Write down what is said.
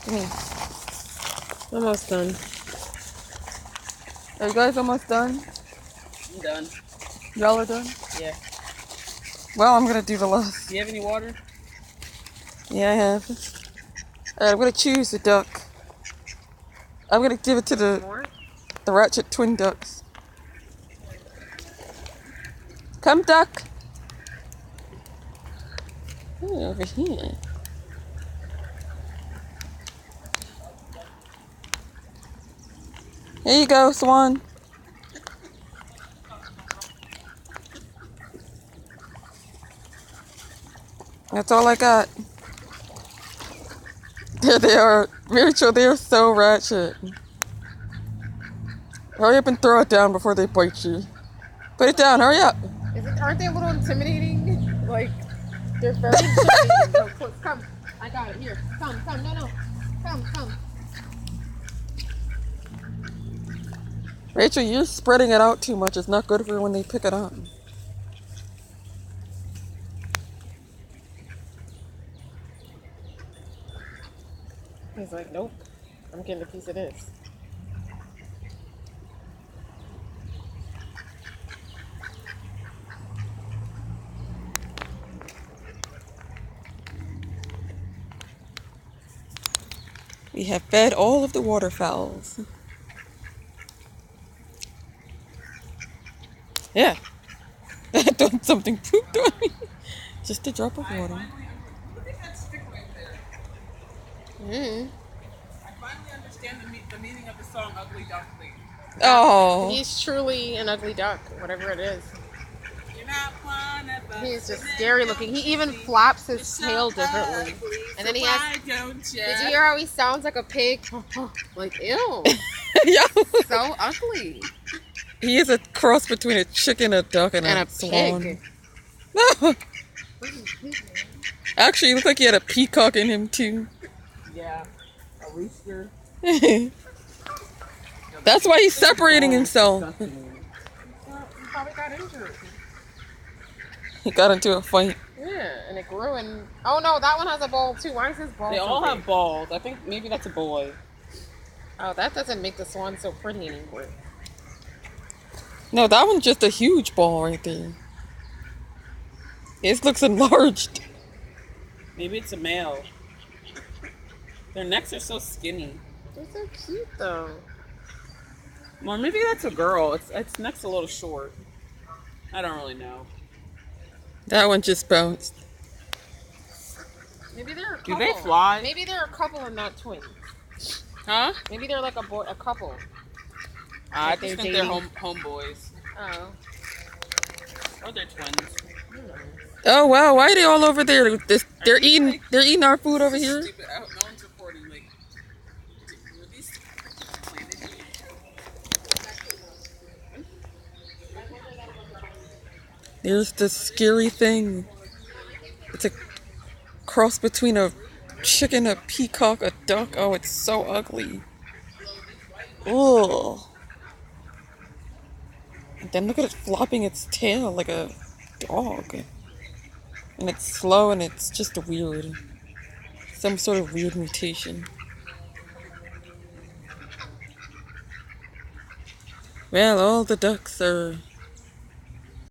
Give me. Almost done. Are you guys almost done? I'm done. Y'all are done? Yeah. Well, I'm gonna do the last. Do you have any water? Yeah, I have. Alright, I'm gonna choose the duck. I'm gonna give it to the Ratchet twin ducks. Come, duck! Ooh, over here. Here you go, Swan. That's all I got. There they are. Rachel, they are so ratchet. Hurry up and throw it down before they bite you. Put it down, hurry up. Aren't they a little intimidating? Like, they're very intimidating. No, close. Come. I got it. Here. Come. No. Come. Rachel, you're spreading it out too much. It's not good for when they pick it up. He's like, nope. I'm getting a piece of this. We have fed all of the waterfowls. Yeah. Don't something pooped on me. Just a drop of water. Look at that stick right there. Mm. I finally understand the meaning of the song Ugly Duckling. Oh. He's truly an ugly duck, whatever it is. You're not one of us. He's just scary looking. He even flaps his tail differently. And then he has... Did you hear how he sounds like a pig? Like, ew. Yeah. So ugly. He is a cross between a chicken, a duck, and a swan. Pig. No. Actually, he looked like he had a peacock in him, too. Yeah. A rooster. That's why he's separating himself. He probably got injured. He got into a fight. Yeah, and it grew and... Oh, no, that one has a ball, too. Why is his ball They so all big? have balls. I think maybe that's a boy. Oh, that doesn't make the swan so pretty anymore. No, that one's just a huge ball right there. His looks enlarged. Maybe it's a male. Their necks are so skinny. They're so cute, though. Or maybe that's a girl. Its neck's a little short. I don't really know. That one just bounced. Maybe they're a couple. Do they fly? Maybe they're a couple and not twins. Huh? Maybe they're like a couple. I Like just they're think they're dating. homeboys. Oh. Or they're twins. Oh wow, why are they all over there? They're eating our food over here. Stupid. No one's reporting. Like, were these planted? There's the scary thing. It's a cross between a chicken, a peacock, a duck. Oh, it's so ugly. Ugh. And then look at it flopping its tail like a dog. And it's slow and it's just weird. Some sort of weird mutation. Well, all the ducks are